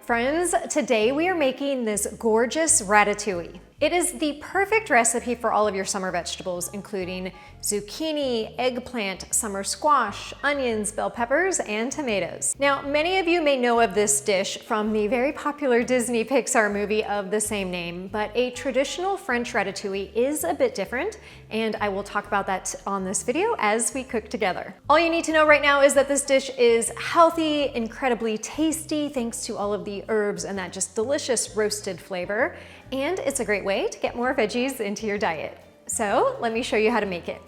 Friends, today we are making this gorgeous ratatouille. It is the perfect recipe for all of your summer vegetables, including zucchini, eggplant, summer squash, onions, bell peppers, and tomatoes. Now, many of you may know of this dish from the very popular Disney Pixar movie of the same name, but a traditional French ratatouille is a bit different, and I will talk about that on this video as we cook together. All you need to know right now is that this dish is healthy, incredibly tasty, thanks to all of the herbs and that just delicious roasted flavor, and it's a great way to get more veggies into your diet. So let me show you how to make it.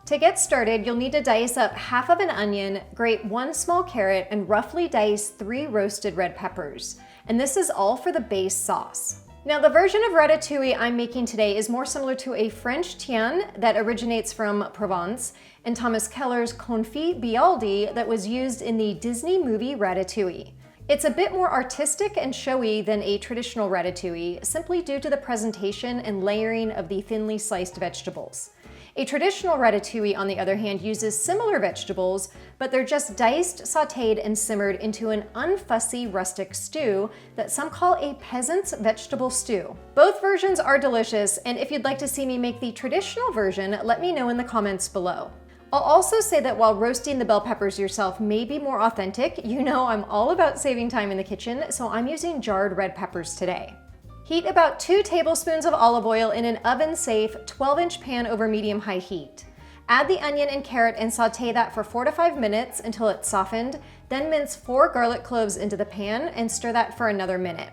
To get started, you'll need to dice up half of an onion, grate 1 small carrot, and roughly dice 3 roasted red peppers. And this is all for the base sauce. Now, the version of ratatouille I'm making today is more similar to a French Tian that originates from Provence and Thomas Keller's confit byaldi that was used in the Disney movie Ratatouille. It's a bit more artistic and showy than a traditional ratatouille, simply due to the presentation and layering of the thinly sliced vegetables. A traditional ratatouille, on the other hand, uses similar vegetables, but they're just diced, sautéed, and simmered into an unfussy rustic stew that some call a peasant's vegetable stew. Both versions are delicious, and if you'd like to see me make the traditional version, let me know in the comments below. I'll also say that while roasting the bell peppers yourself may be more authentic, you know I'm all about saving time in the kitchen, so I'm using jarred red peppers today. Heat about 2 tablespoons of olive oil in an oven-safe 12-inch pan over medium-high heat. Add the onion and carrot and sauté that for 4 to 5 minutes until it's softened, then mince 4 garlic cloves into the pan and stir that for another minute.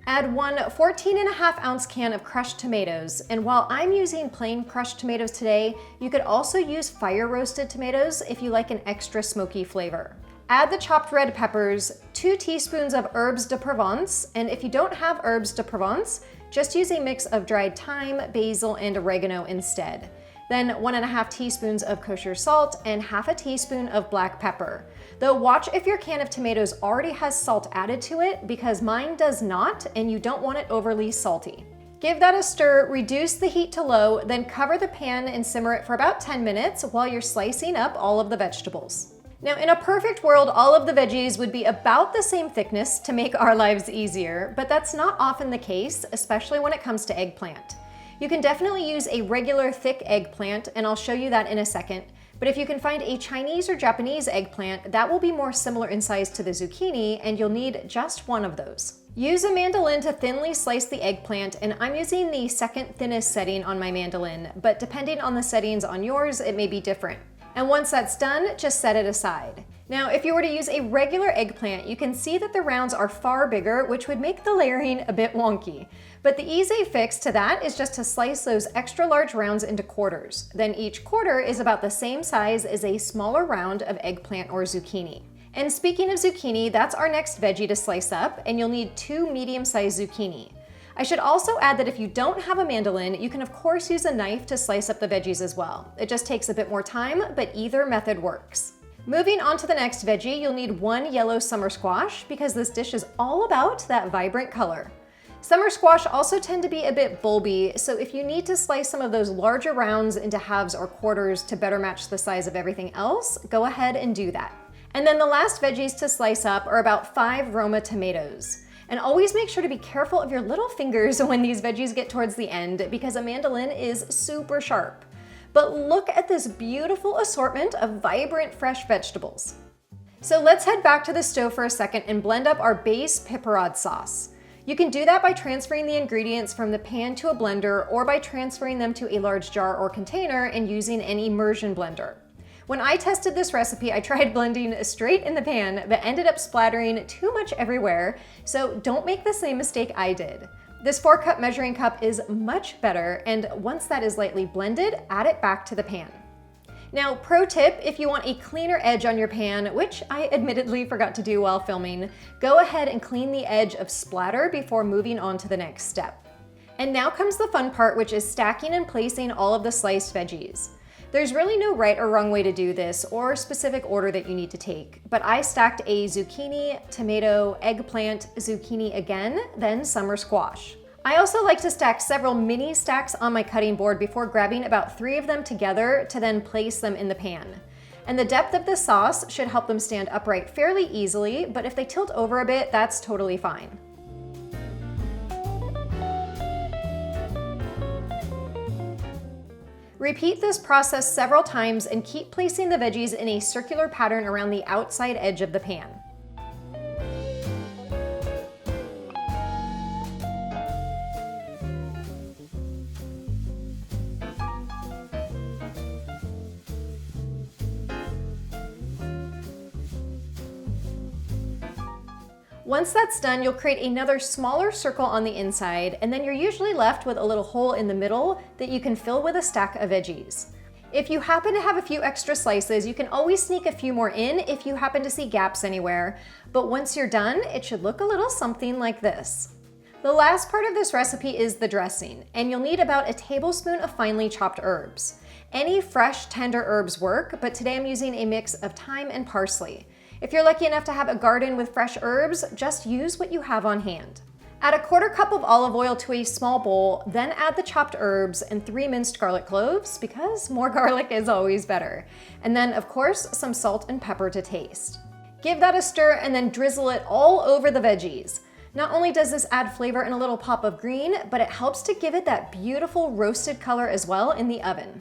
Add 1 14.5-ounce can of crushed tomatoes, and while I'm using plain crushed tomatoes today, you could also use fire-roasted tomatoes if you like an extra smoky flavor. Add the chopped red peppers, 2 teaspoons of herbes de Provence, and if you don't have herbes de Provence, just use a mix of dried thyme, basil, and oregano instead. Then 1.5 teaspoons of kosher salt and half a teaspoon of black pepper. Though watch if your can of tomatoes already has salt added to it, because mine does not, and you don't want it overly salty. Give that a stir, reduce the heat to low, then cover the pan and simmer it for about 10 minutes while you're slicing up all of the vegetables. Now, in a perfect world, all of the veggies would be about the same thickness to make our lives easier, but that's not often the case, especially when it comes to eggplant. You can definitely use a regular thick eggplant, and I'll show you that in a second, but if you can find a Chinese or Japanese eggplant, that will be more similar in size to the zucchini, and you'll need just 1 of those. Use a mandolin to thinly slice the eggplant, and I'm using the second thinnest setting on my mandolin, but depending on the settings on yours, it may be different. And once that's done, just set it aside. Now, if you were to use a regular eggplant, you can see that the rounds are far bigger, which would make the layering a bit wonky. But the easy fix to that is just to slice those extra large rounds into quarters. Then each quarter is about the same size as a smaller round of eggplant or zucchini. And speaking of zucchini, that's our next veggie to slice up, and you'll need 2 medium-sized zucchini. I should also add that if you don't have a mandolin, you can of course use a knife to slice up the veggies as well. It just takes a bit more time, but either method works. Moving on to the next veggie, you'll need 1 yellow summer squash because this dish is all about that vibrant color. Summer squash also tend to be a bit bulby, so if you need to slice some of those larger rounds into halves or quarters to better match the size of everything else, go ahead and do that. And then the last veggies to slice up are about 5 Roma tomatoes. And always make sure to be careful of your little fingers when these veggies get towards the end because a mandolin is super sharp. But look at this beautiful assortment of vibrant fresh vegetables. So let's head back to the stove for a second and blend up our base piperade sauce. You can do that by transferring the ingredients from the pan to a blender or by transferring them to a large jar or container and using an immersion blender. When I tested this recipe, I tried blending straight in the pan, but ended up splattering too much everywhere, so don't make the same mistake I did. This 4-cup measuring cup is much better, and once that is lightly blended, add it back to the pan. Now, pro tip, if you want a cleaner edge on your pan, which I admittedly forgot to do while filming, go ahead and clean the edge of splatter before moving on to the next step. And now comes the fun part, which is stacking and placing all of the sliced veggies. There's really no right or wrong way to do this or specific order that you need to take, but I stacked a zucchini, tomato, eggplant, zucchini again, then summer squash. I also like to stack several mini stacks on my cutting board before grabbing about 3 of them together to then place them in the pan. And the depth of the sauce should help them stand upright fairly easily, but if they tilt over a bit, that's totally fine. Repeat this process several times and keep placing the veggies in a circular pattern around the outside edge of the pan. Once that's done, you'll create another smaller circle on the inside, and then you're usually left with a little hole in the middle that you can fill with a stack of veggies. If you happen to have a few extra slices, you can always sneak a few more in if you happen to see gaps anywhere, but once you're done, it should look a little something like this. The last part of this recipe is the dressing, and you'll need about a tablespoon of finely chopped herbs. Any fresh, tender herbs work, but today I'm using a mix of thyme and parsley. If you're lucky enough to have a garden with fresh herbs, just use what you have on hand. Add a 1/4 cup of olive oil to a small bowl, then add the chopped herbs and 3 minced garlic cloves, because more garlic is always better. And then, of course, some salt and pepper to taste. Give that a stir and then drizzle it all over the veggies. Not only does this add flavor and a little pop of green, but it helps to give it that beautiful roasted color as well in the oven.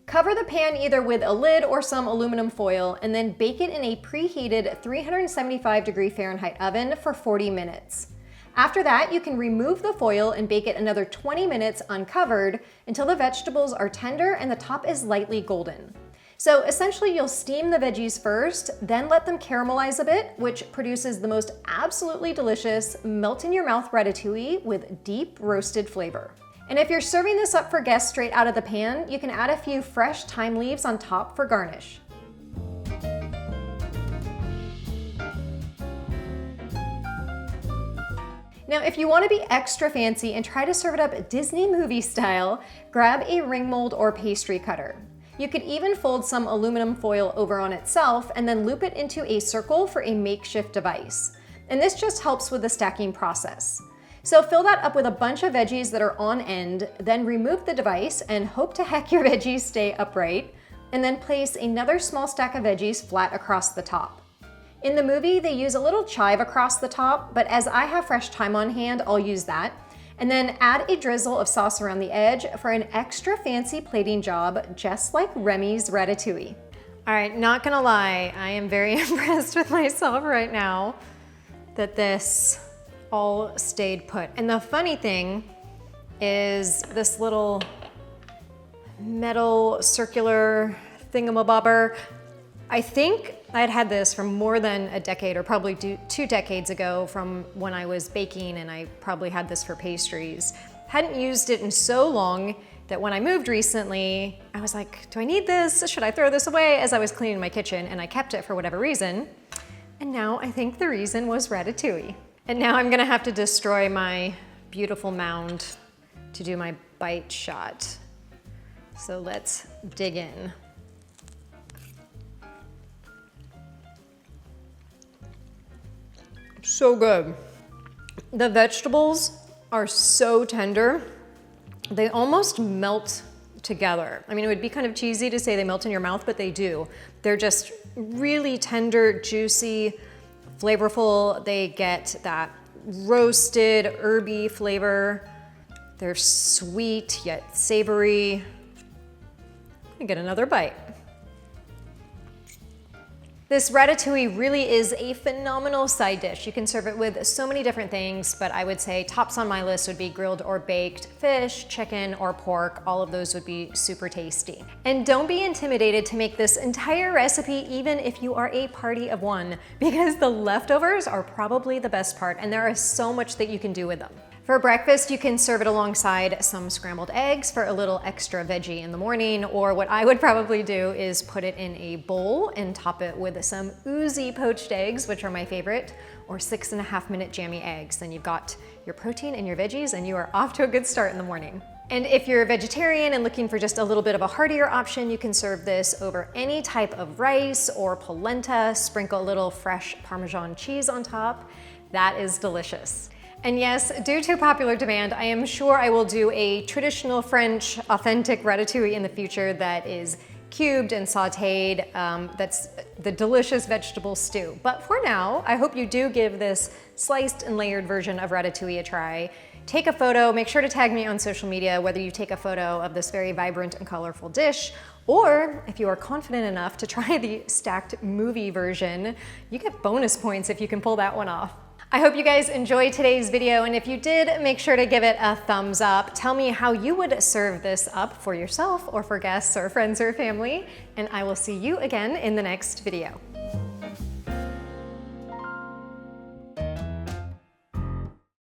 Cover the pan either with a lid or some aluminum foil and then bake it in a preheated 375 Fahrenheit oven for 40 minutes. After that, you can remove the foil and bake it another 20 minutes uncovered until the vegetables are tender and the top is lightly golden. So essentially you'll steam the veggies first, then let them caramelize a bit, which produces the most absolutely delicious melt-in-your-mouth ratatouille with deep roasted flavor. And if you're serving this up for guests straight out of the pan, you can add a few fresh thyme leaves on top for garnish. Now, if you want to be extra fancy and try to serve it up Disney movie style, grab a ring mold or pastry cutter. You could even fold some aluminum foil over on itself and then loop it into a circle for a makeshift device. And this just helps with the stacking process. So fill that up with a bunch of veggies that are on end, then remove the device and hope to heck your veggies stay upright, and then place another small stack of veggies flat across the top. In the movie, they use a little chive across the top, but as I have fresh thyme on hand, I'll use that. And then add a drizzle of sauce around the edge for an extra fancy plating job, just like Remy's Ratatouille. All right, not gonna lie, I am very impressed with myself right now that this all stayed put. And the funny thing is this little metal circular thingamabobber, I think I'd had this for more than a decade, or probably 2 decades ago from when I was baking, and I probably had this for pastries. Hadn't used it in so long that when I moved recently, I was like, do I need this? Should I throw this away? As I was cleaning my kitchen, and I kept it for whatever reason. And now I think the reason was Ratatouille. And now I'm gonna have to destroy my beautiful mound to do my bite shot. So let's dig in. So good. The vegetables are so tender. They almost melt together. I mean, it would be kind of cheesy to say they melt in your mouth, but they do. They're just really tender, juicy, flavorful. They get that roasted, herby flavor. They're sweet yet savory. I get another bite. This ratatouille really is a phenomenal side dish. You can serve it with so many different things, but I would say tops on my list would be grilled or baked fish, chicken, or pork. All of those would be super tasty. And don't be intimidated to make this entire recipe even if you are a party of one, because the leftovers are probably the best part, and there is so much that you can do with them. For breakfast, you can serve it alongside some scrambled eggs for a little extra veggie in the morning, or what I would probably do is put it in a bowl and top it with some oozy poached eggs, which are my favorite, or 6.5-minute jammy eggs. Then you've got your protein and your veggies, and you are off to a good start in the morning. And if you're a vegetarian and looking for just a little bit of a heartier option, you can serve this over any type of rice or polenta, sprinkle a little fresh Parmesan cheese on top. That is delicious. And yes, due to popular demand, I am sure I will do a traditional French authentic ratatouille in the future that is cubed and sauteed. That's the delicious vegetable stew. But for now, I hope you do give this sliced and layered version of ratatouille a try. take a photo. Make sure to tag me on social media, whether you take a photo of this very vibrant and colorful dish, or if you are confident enough to try the stacked movie version, you get bonus points if you can pull that one off. I hope you guys enjoyed today's video, and if you did, make sure to give it a thumbs up. Tell me how you would serve this up for yourself or for guests or friends or family, and I will see you again in the next video.